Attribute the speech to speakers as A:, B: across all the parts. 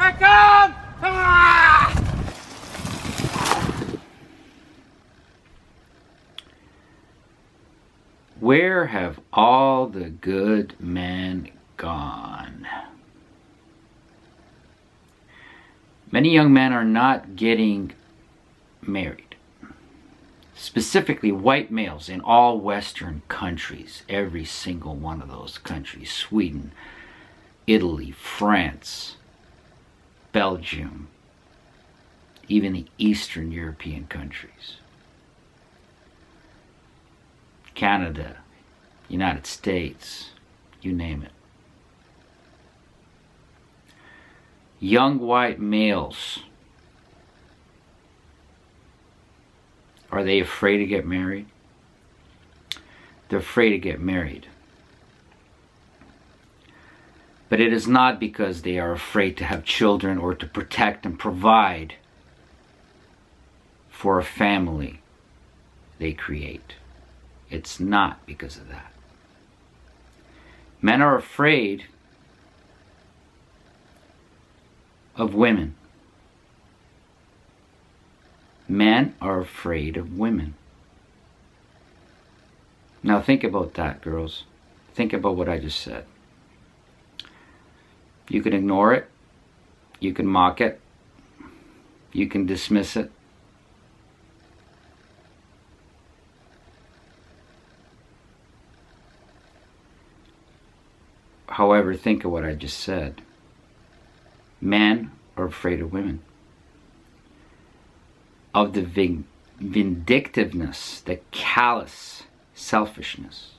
A: I come! Ah!
B: Where have all the good men gone? Many young men are not getting married. Specifically, white males in all Western countries, every single one of those countries, Sweden, Italy, France, Belgium, even the Eastern European countries, Canada, United States, you name it. Young white males, are they afraid to get married? They're afraid to get married. But it is not because they are afraid to have children or to protect and provide for a family they create. It's not because of that. Men are afraid of women. Men are afraid of women. Now think about that, girls. Think about what I just said. You can ignore it. You can mock it. You can dismiss it. However, think of what I just said. Men are afraid of women. Of the vindictiveness, the callous selfishness,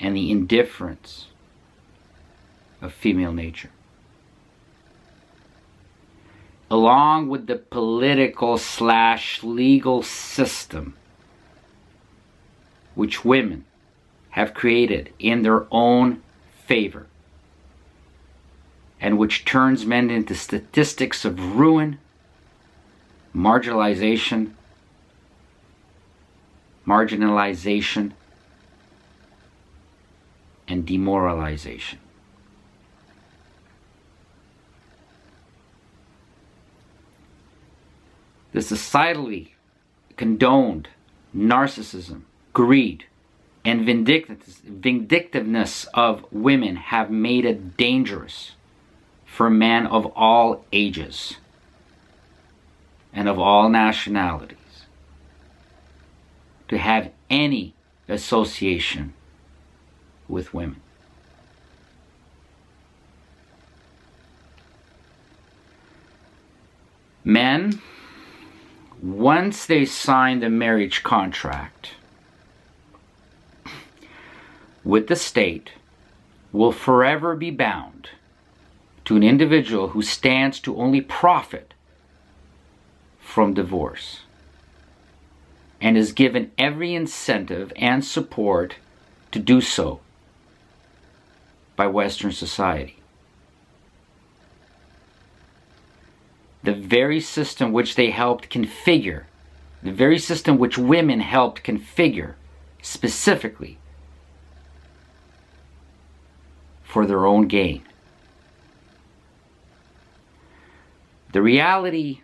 B: and the indifference of female nature. Along with the political/legal system which women have created in their own favor, and which turns men into statistics of ruin, marginalization, and demoralization. The societally condoned narcissism, greed, and vindictiveness of women have made it dangerous for men of all ages and of all nationalities to have any association with women. Men, once they sign the marriage contract with the state, will forever be bound to an individual who stands to only profit from divorce and is given every incentive and support to do so by Western society. The very system which they helped configure, the very system which women helped configure specifically for their own gain. The reality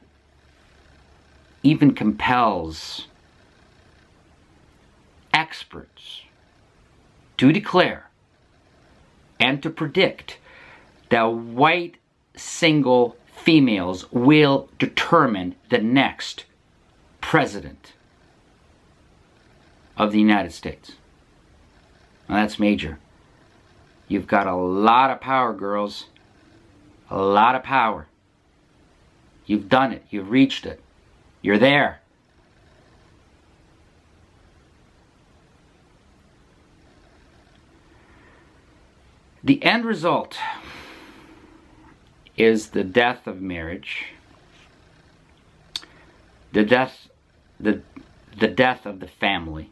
B: even compels experts to declare and to predict that white single females will determine the next president of the United States. Now that's major. You've got a lot of power, girls. A lot of power. You've done it. You've reached it. You're there. The end result is the death of marriage, the death of the family,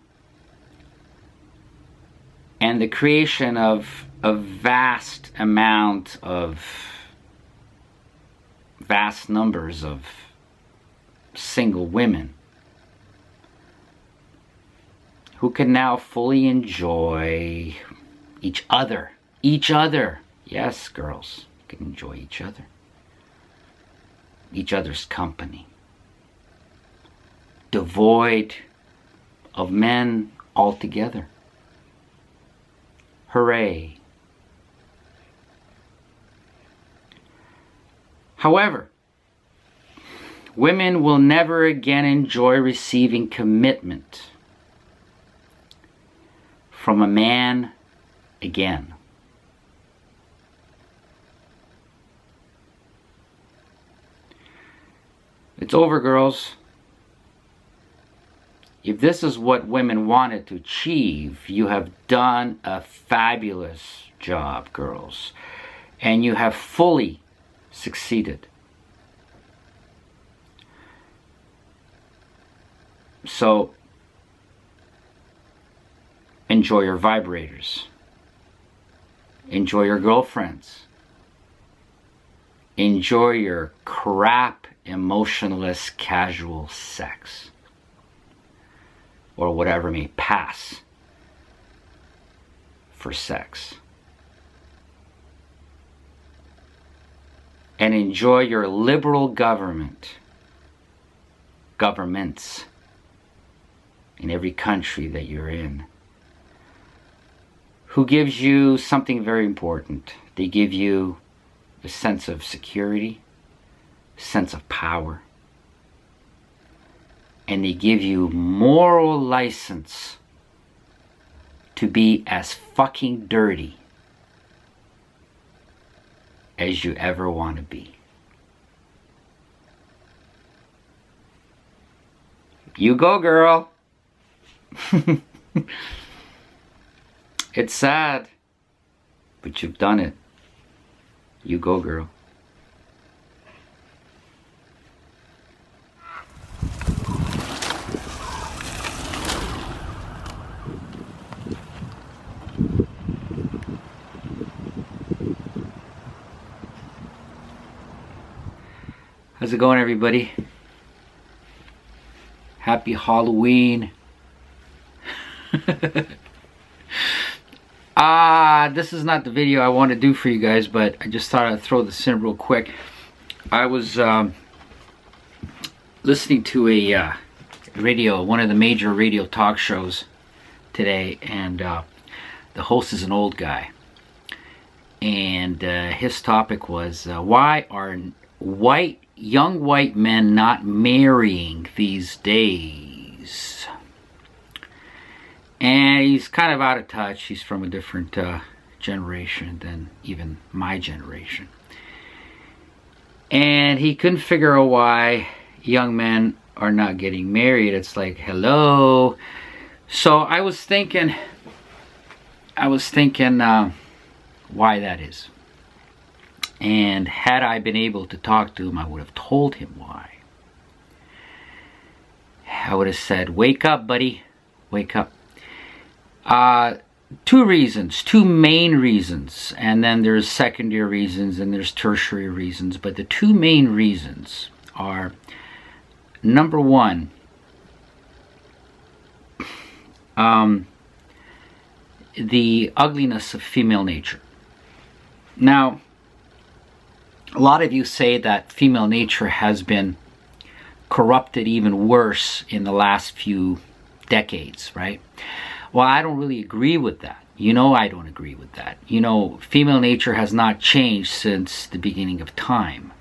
B: and the creation of a vast numbers of single women who can now fully enjoy each other. Yes, girls can enjoy each other. each other's company, devoid of men altogether. Hooray. However, women will never again enjoy receiving commitment from a man again. It's over, girls. If this is what women wanted to achieve, you have done a fabulous job, girls. And you have fully succeeded. So, enjoy your vibrators. Enjoy your girlfriends. Enjoy your crap, emotionless, casual sex. Or whatever may pass for sex. And enjoy your liberal governments in every country that you're in, who gives you something very important. They give you a sense of security, sense of power, and they give you moral license to be as fucking dirty as you ever want to be. You go, girl. It's sad, but you've done it. You go, girl. How's it going, everybody? Happy Halloween. This is not the video I want to do for you guys, but I just thought I'd throw this in real quick. I was listening to a one of the major radio talk shows today, and the host is an old guy. And his topic was, why are young white men not marrying these days? And he's kind of out of touch. He's from a different generation than even my generation. And he couldn't figure out why young men are not getting married. It's like, hello. So I was thinking why that is. And had I been able to talk to him, I would have told him why. I would have said, wake up, buddy. Wake up. Two main reasons, and then there's secondary reasons and there's tertiary reasons, but the two main reasons are, number one, the ugliness of female nature. Now, a lot of you say that female nature has been corrupted even worse in the last few decades, right? Well, I don't really agree with that. You know I don't agree with that. You know, female nature has not changed since the beginning of time.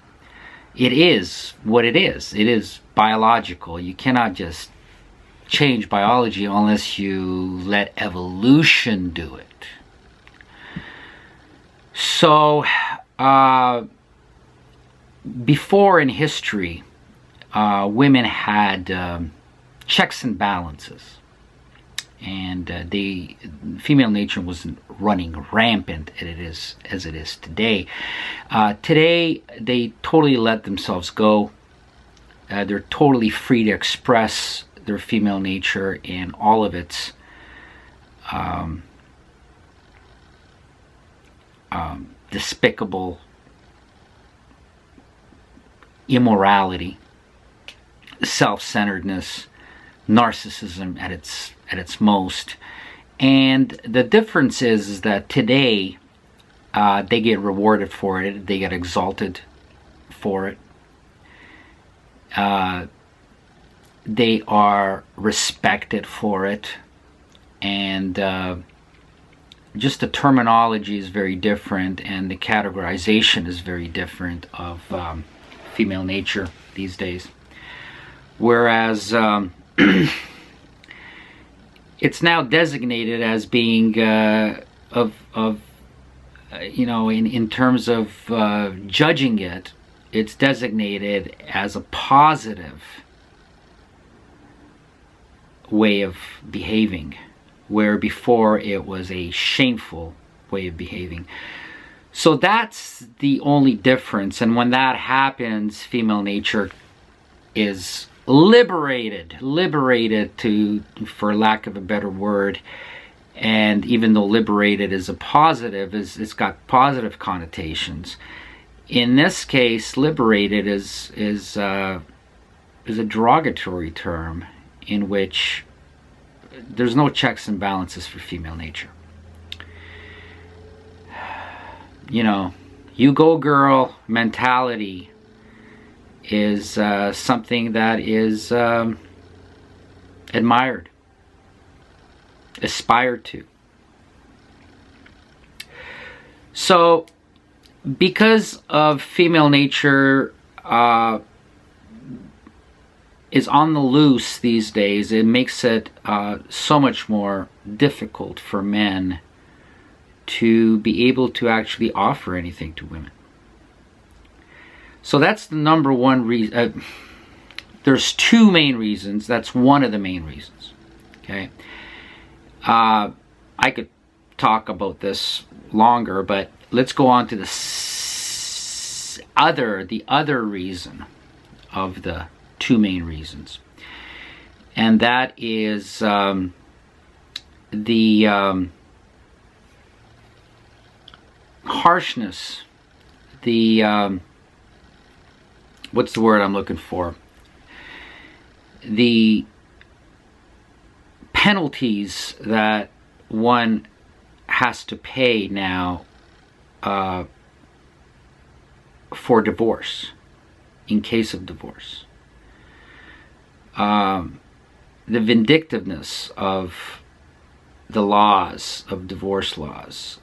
B: It is what it is. It is biological. You cannot just change biology unless you let evolution do it. So, before in history, women had checks and balances. And female nature wasn't running rampant as it is today. Today, they totally let themselves go. They're totally free to express their female nature in all of its despicable immorality, self-centeredness, narcissism at its most. And the difference is that today they get rewarded for it, they get exalted for it, they are respected for it, and just the terminology is very different, and the categorization is very different of female nature these days. Whereas it's now designated as being in terms of judging it, it's designated as a positive way of behaving, where before it was a shameful way of behaving. So that's the only difference, and when that happens, female nature is liberated to, for lack of a better word. And even though liberated is a positive, it's got positive connotations. In this case, liberated is a derogatory term in which there's no checks and balances for female nature. You know, you go girl mentality is something that is admired, aspired to. So, because of female nature is on the loose these days, it makes it so much more difficult for men to be able to actually offer anything to women. So that's the number one reason. There's two main reasons. That's one of the main reasons. Okay. I could talk about this longer, but let's go on to the other reason of the two main reasons, and that is the harshness, the what's the word I'm looking for? The penalties that one has to pay now for divorce, in case of divorce. The vindictiveness of the laws, of divorce laws,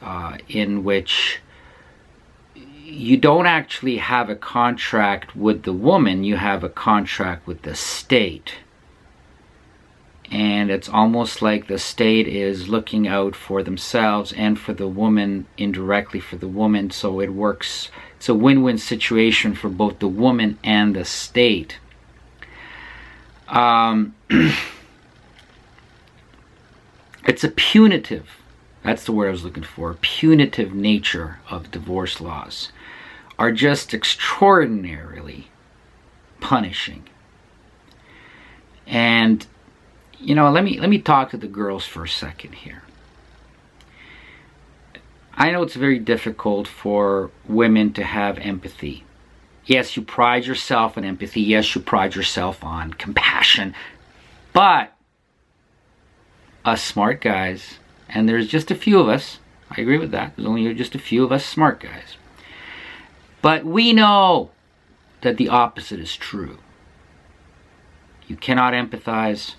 B: in which you don't actually have a contract with the woman, you have a contract with the state. And it's almost like the state is looking out for themselves and for the woman, indirectly for the woman, so it works. It's a win-win situation for both the woman and the state. It's a punitive, that's the word I was looking for, punitive nature of divorce laws are just extraordinarily punishing. And you know, let me talk to the girls for a second here. I know it's very difficult for women to have empathy. Yes, you pride yourself on empathy. Yes, you pride yourself on compassion. But us smart guys, and there's just a few of us, I agree with that, there's only just a few of us smart guys, but we know that the opposite is true. You cannot empathize,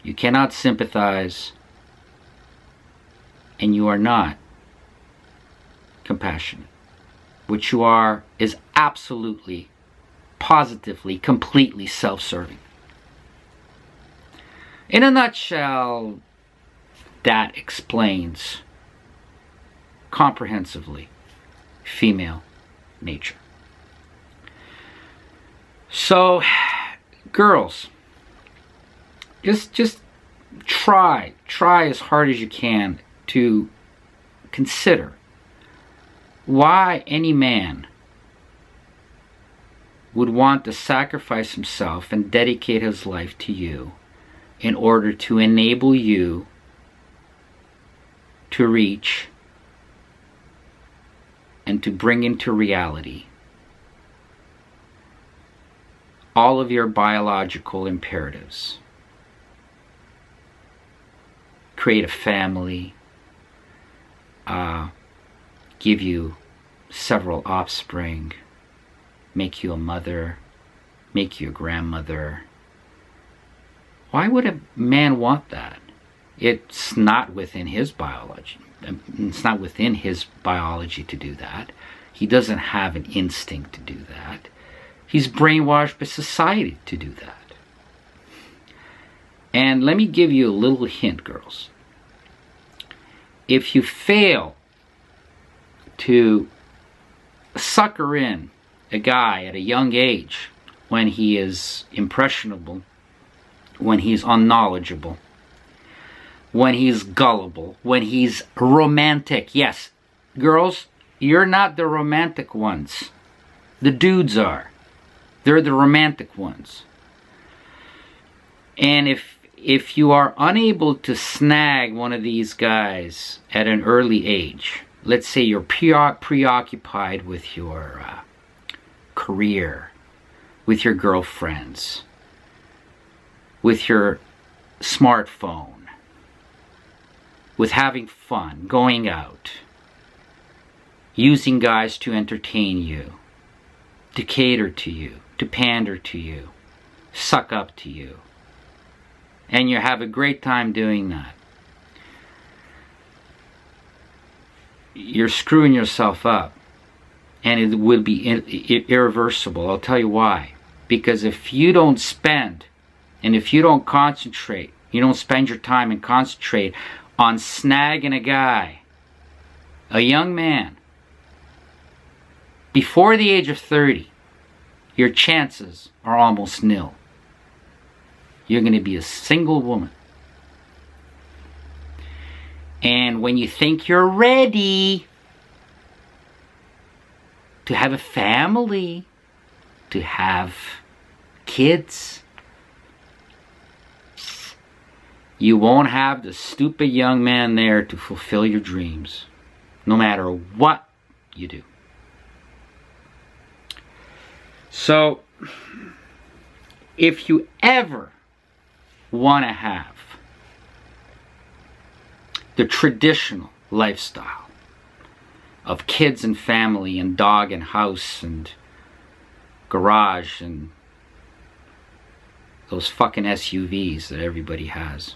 B: you cannot sympathize, and you are not compassionate. What you are is absolutely, positively, completely self-serving. In a nutshell, that explains comprehensively female nature. So, girls, just try as hard as you can to consider why any man would want to sacrifice himself and dedicate his life to you in order to enable you to reach and to bring into reality all of your biological imperatives. Create a family, give you several offspring, make you a mother, make you a grandmother. Why would a man want that? It's not within his biology. It's not within his biology to do that. He doesn't have an instinct to do that. He's brainwashed by society to do that. And let me give you a little hint, girls. If you fail to sucker in a guy at a young age when he is impressionable, when he's unknowledgeable, when he's gullible, when he's romantic. Yes, girls, you're not the romantic ones. The dudes are. They're the romantic ones. And if you are unable to snag one of these guys at an early age, let's say you're preoccupied with your career, with your girlfriends, with your smartphone, with having fun, going out, using guys to entertain you, to cater to you, to pander to you, suck up to you, and you have a great time doing that, you're screwing yourself up, and it will be irreversible. I'll tell you why. Because if you don't spend, and if you don't concentrate, you don't spend your time and concentrate on snagging a guy, a young man, before the age of 30, your chances are almost nil. You're going to be a single woman. And when you think you're ready to have a family, to have kids, you won't have the stupid young man there to fulfill your dreams, no matter what you do. So, if you ever want to have the traditional lifestyle of kids and family and dog and house and garage and those fucking SUVs that everybody has,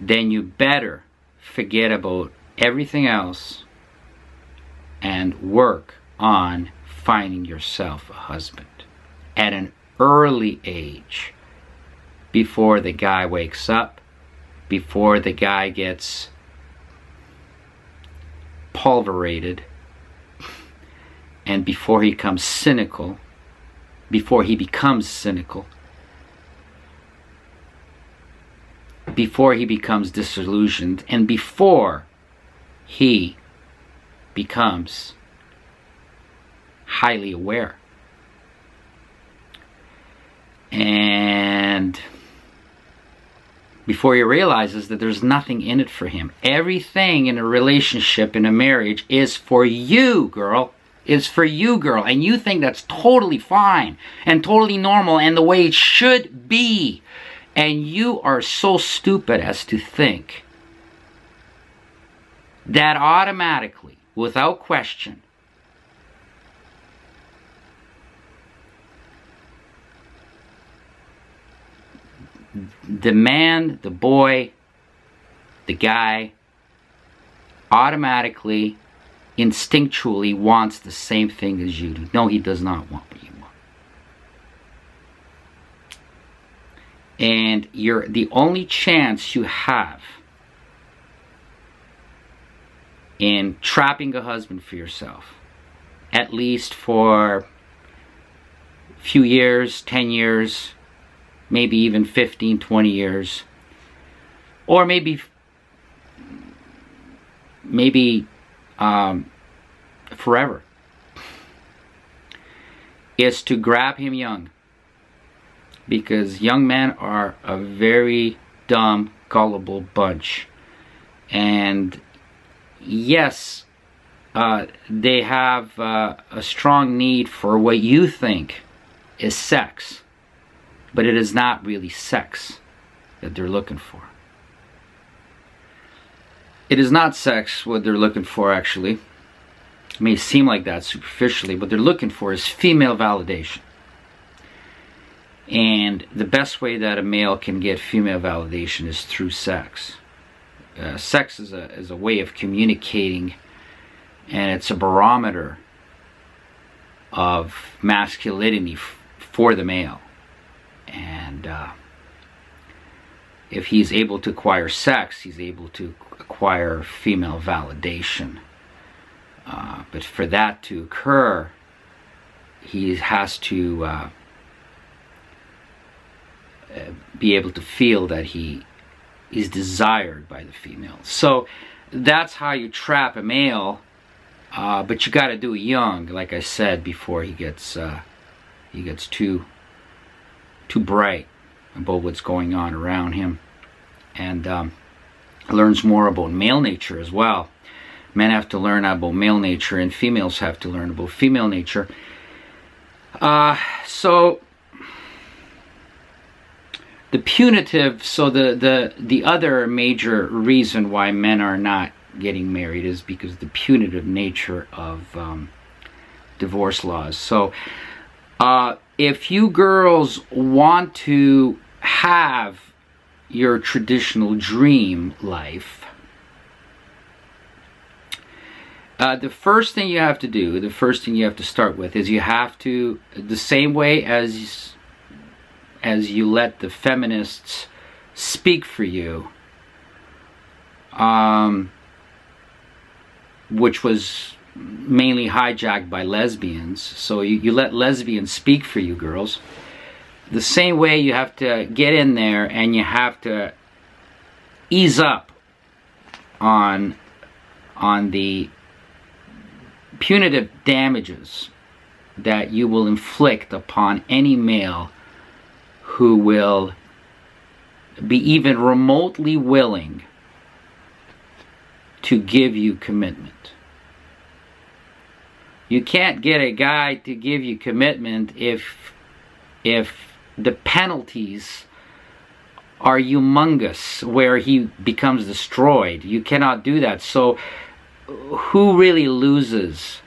B: then you better forget about everything else and work on finding yourself a husband at an early age, before the guy wakes up, before the guy gets pulverated, and before he becomes cynical, before he becomes disillusioned, and before he becomes highly aware. And before he realizes that there's nothing in it for him. Everything in a relationship, in a marriage, is for you, girl. Is for you, girl. And you think that's totally fine and totally normal and the way it should be. And you are so stupid as to think that automatically, without question, the man, the boy, the guy automatically, instinctually wants the same thing as you do. No, he does not want what you want. And the only chance you have in trapping a husband for yourself, at least for a few years, 10 years, maybe even 15, 20 years, or maybe forever, is to grab him young. Because young men are a very dumb, gullible bunch. And yes, they have a strong need for what you think is sex. But it is not really sex that they're looking for. It is not sex what they're looking for, actually. It may seem like that superficially. What they're looking for is female validation. And the best way that a male can get female validation is through sex. Sex is a way of communicating, and it's a barometer of masculinity for the male. And if he's able to acquire sex, he's able to acquire female validation. But for that to occur, he has to be able to feel that he is desired by the female. So that's how you trap a male, but you got to do it young, like I said, before he gets too bright about what's going on around him, and learns more about male nature as well. Men have to learn about male nature, and females have to learn about female nature. So the punitive, so the other major reason why men are not getting married is because the punitive nature of divorce laws. So if you girls want to have your traditional dream life, the first thing you have to do, the first thing you have to start with is you have to, the same way as you let the feminists speak for you, which was mainly hijacked by lesbians. So you let lesbians speak for you, girls. The same way you have to get in there and you have to ease up on the punitive damages that you will inflict upon any male who will be even remotely willing to give you commitment. You can't get a guy to give you commitment if the penalties are humongous, where he becomes destroyed. You cannot do that. So who really loses?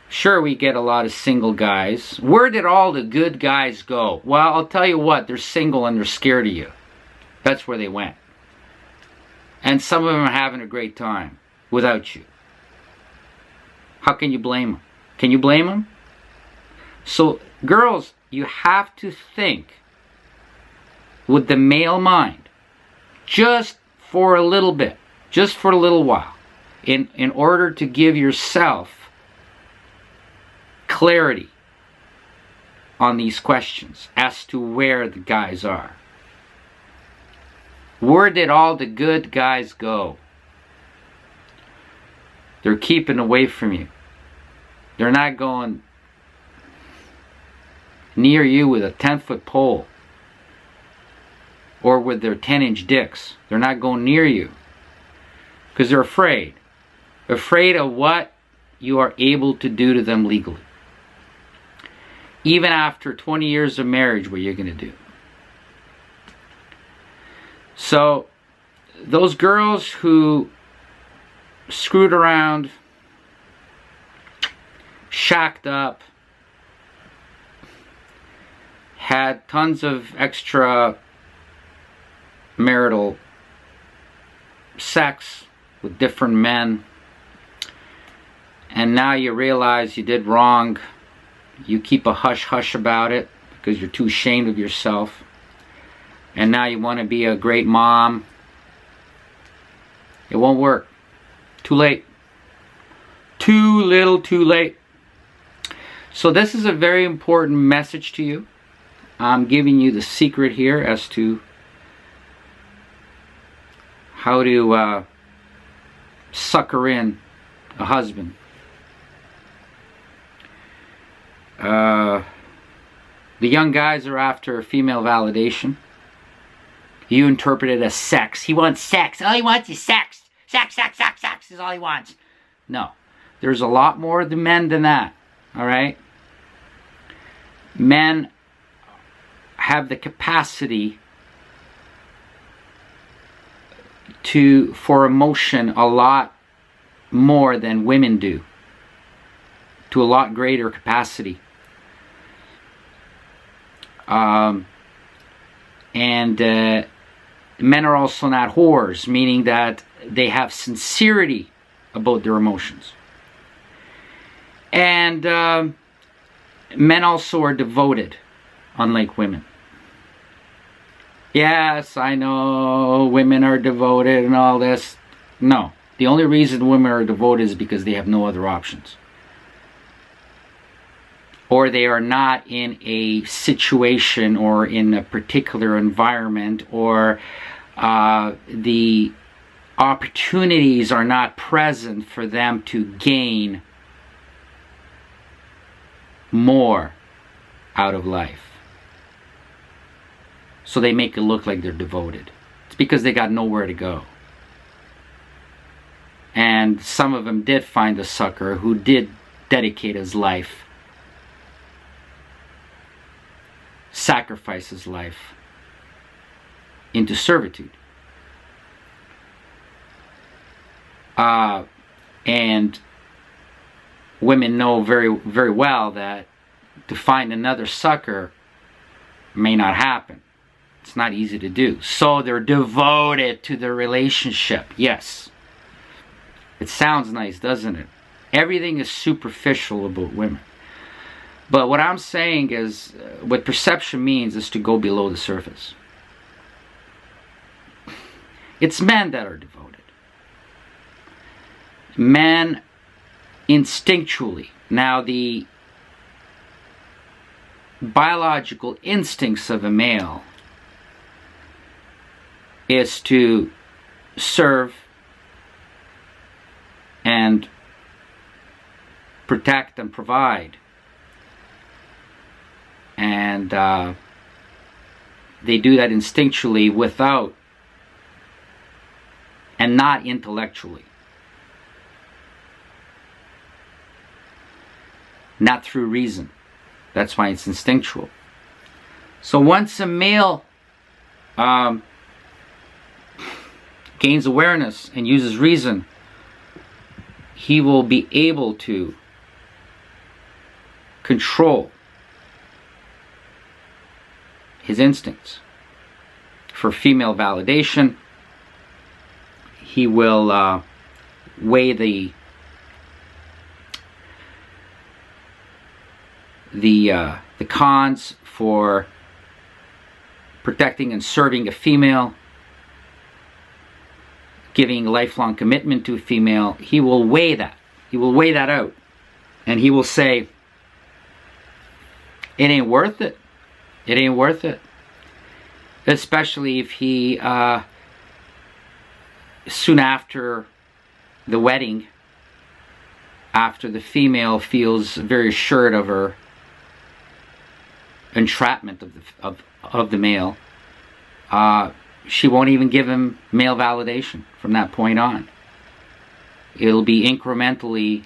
B: Sure, we get a lot of single guys. Where did all the good guys go? Well, I'll tell you what, they're single and they're scared of you. That's where they went. And some of them are having a great time without you. How can you blame them? Can you blame them? So, girls, you have to think with the male mind, just for a little bit, just for a little while, in order to give yourself clarity on these questions as to where the guys are. Where did all the good guys go? They're keeping away from you. They're not going near you with a 10-foot pole or with their 10-inch dicks. They're not going near you because they're afraid. Afraid of what you are able to do to them legally. Even after 20 years of marriage, what you're going to do. So, those girls who screwed around, shacked up, had tons of extra marital sex with different men, and now you realize you did wrong. You keep a hush-hush about it because you're too ashamed of yourself. And now you want to be a great mom. It won't work. Too late. Too little, too late. So this is a very important message to you. I'm giving you the secret here as to how to sucker in a husband. The young guys are after female validation. You interpret it as sex. He wants sex. All he wants is sex. Sex, sex, sex, sex is all he wants. No. There's a lot more to men than that. Alright? Men have the capacity for emotion a lot more than women do. To a lot greater capacity. And men are also not whores, meaning that they have sincerity about their emotions. And men also are devoted, unlike women. Yes, I know women are devoted and all this. No. The only reason women are devoted is because they have no other options. Or they are not in a situation or in a particular environment, or the opportunities are not present for them to gain more out of life. So they make it look like they're devoted. It's because they got nowhere to go. And some of them did find a sucker who did dedicate his life, sacrifice his life into servitude. And women know very, very well that to find another sucker may not happen. It's not easy to do. So they're devoted to the relationship. Yes. It sounds nice, doesn't it? Everything is superficial about women. But what I'm saying is, what perception means is to go below the surface. It's men that are devoted. Men instinctually. Now, the biological instincts of a male is to serve and protect and provide. And they do that instinctually without and not intellectually. Not through reason. That's why it's instinctual. So once a male gains awareness and uses reason, he will be able to control his instincts. For female validation, he will weigh the cons for protecting and serving a female, giving lifelong commitment to a female. He will weigh that. He will weigh that out. And he will say, it ain't worth it. It ain't worth it. Especially if he, soon after the wedding, after the female feels very assured of her entrapment of the male, she won't even give him male validation from that point on. It'll be incrementally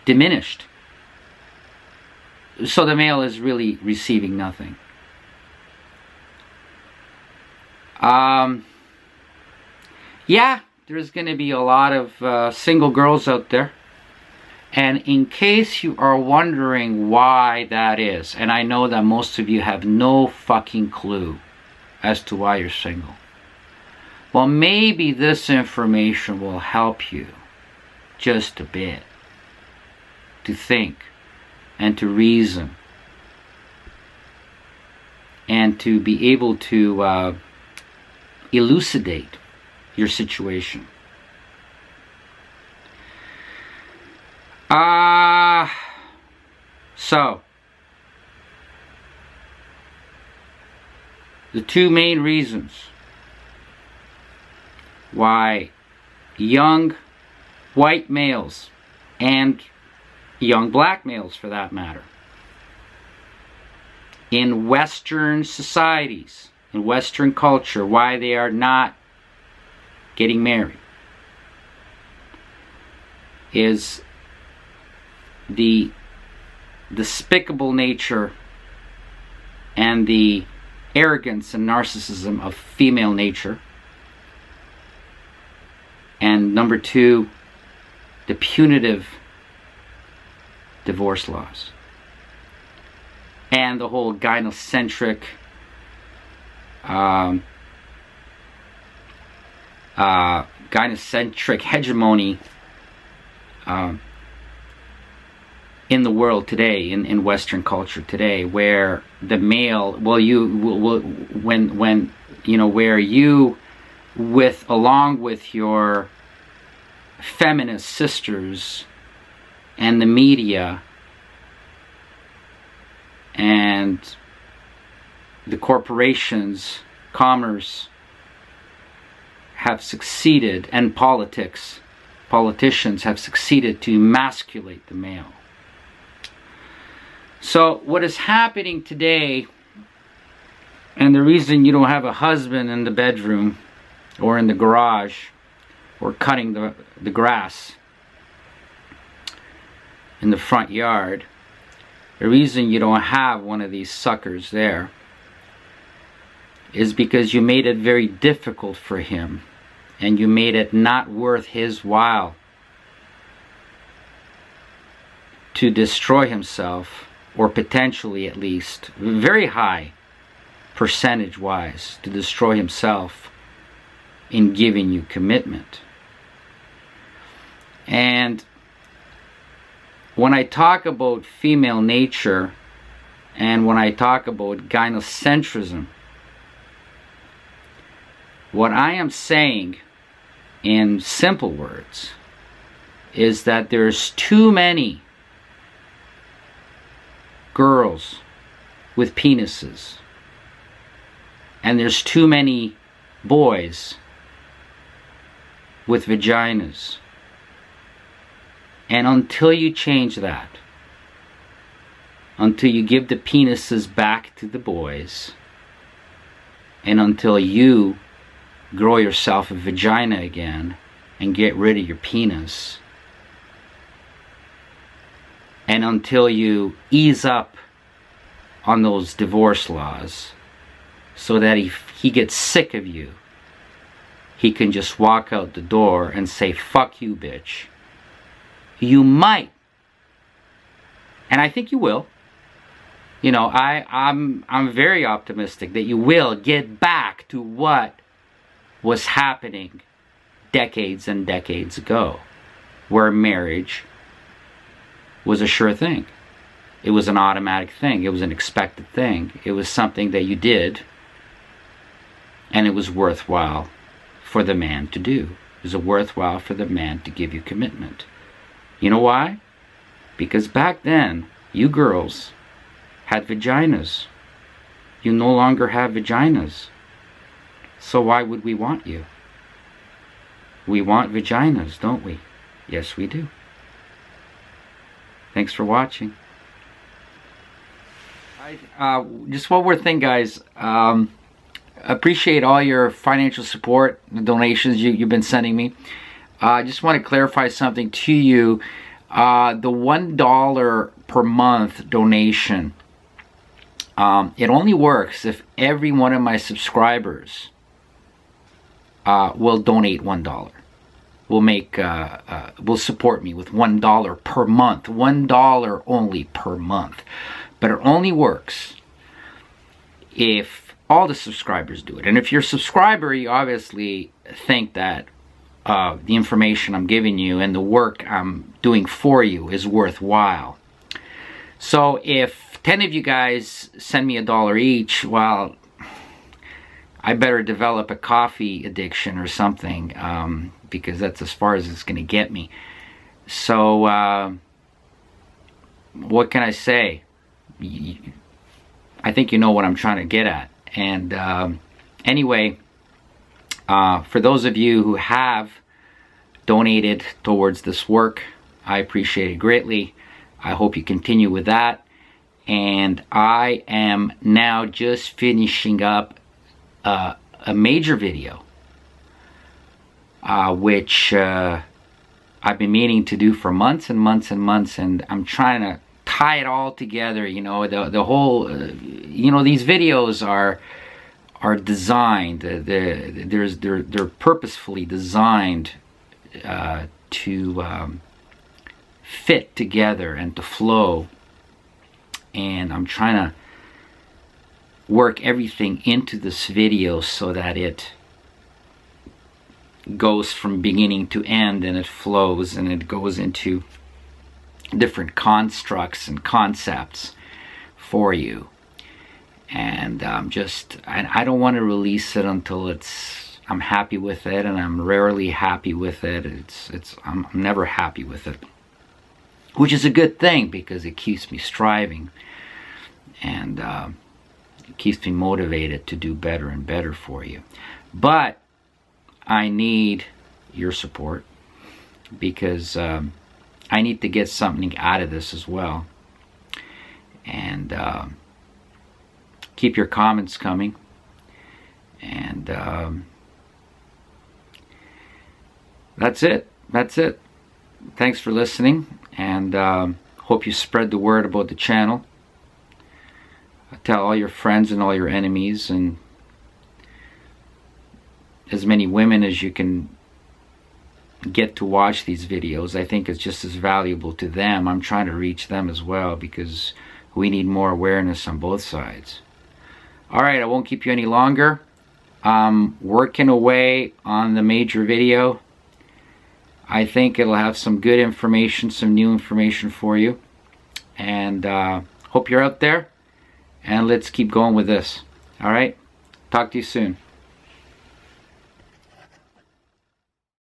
B: diminished. So the male is really receiving nothing. Yeah, there's going to be a lot of single girls out there. And in case you are wondering why that is, and I know that most of you have no fucking clue as to why you're single. Well, maybe this information will help you just a bit to think and to reason and to be able to elucidate your situation. So, the two main reasons why young white males and young black males, for that matter, in Western societies, in Western culture, why they are not getting married is the despicable nature and the arrogance and narcissism of female nature. And number two, the punitive divorce laws. and the whole gynocentric hegemony in the world today, in Western culture today, where the male, where you, along with your feminist sisters and the media and the corporations, commerce, have succeeded, and politicians have succeeded to emasculate the male. So what is happening today, and the reason you don't have a husband in the bedroom or in the garage or cutting the grass in the front yard, the reason you don't have one of these suckers there is because you made it very difficult for him, and you made it not worth his while to destroy himself, or potentially, at least very high percentage wise, to destroy himself in giving you commitment. And when I talk about female nature, and when I talk about gynocentrism, what I am saying in simple words is that there's too many girls with penises, and there's too many boys with vaginas. And until you change that, until you give the penises back to the boys, and until you grow yourself a vagina again and get rid of your penis, and until you ease up on those divorce laws so that if he gets sick of you, he can just walk out the door and say, "Fuck you, bitch," you might, and I think you will, I'm very optimistic that you will get back to what was happening decades and decades ago, where marriage was a sure thing. It was an automatic thing. It was an expected thing. It was something that you did, and it was worthwhile for the man to do. It was worthwhile for the man to give you commitment. You know why? Because back then, you girls had vaginas. You no longer have vaginas. So why would we want you? We want vaginas, don't we? Yes, we do. Thanks for watching. Just one more thing, guys. Appreciate all your financial support, the donations you've been sending me. I just want to clarify something to you. The $1 per month donation, it only works if every one of my subscribers will donate $1. Will support me with $1 per month. $1 only per month. But it only works if all the subscribers do it. And if you're a subscriber, you obviously think that the information I'm giving you and the work I'm doing for you is worthwhile. So if 10 of you guys send me $1 each, well, I better develop a coffee addiction or something, because that's as far as it's going to get me. So what can I say? I think you know what I'm trying to get at. And anyway, for those of you who have donated towards this work, I appreciate it greatly. I hope you continue with that. And I am now just finishing up a major video, which I've been meaning to do for months and months and months, and I'm trying to tie it all together. The whole, these videos are designed. They're purposefully designed to fit together and to flow. And I'm trying to work everything into this video so that it goes from beginning to end, and it flows, and it goes into different constructs and concepts for you. And I don't want to release it until I'm happy with it, and I'm rarely happy with it. I'm never happy with it, which is a good thing, because it keeps me striving, and it keeps me motivated to do better and better for you. But I need your support, because I need to get something out of this as well. And keep your comments coming. And that's it. Thanks for listening, and hope you spread the word about the channel. Tell all your friends and all your enemies, and as many women as you can get to watch these videos. I think it's just as valuable to them. I'm trying to reach them as well, because we need more awareness on both sides. Alright, I won't keep you any longer. I'm working away on the major video. I think it'll have some good information, some new information for you. And hope you're out there. And let's keep going with this. Alright? Talk to you soon.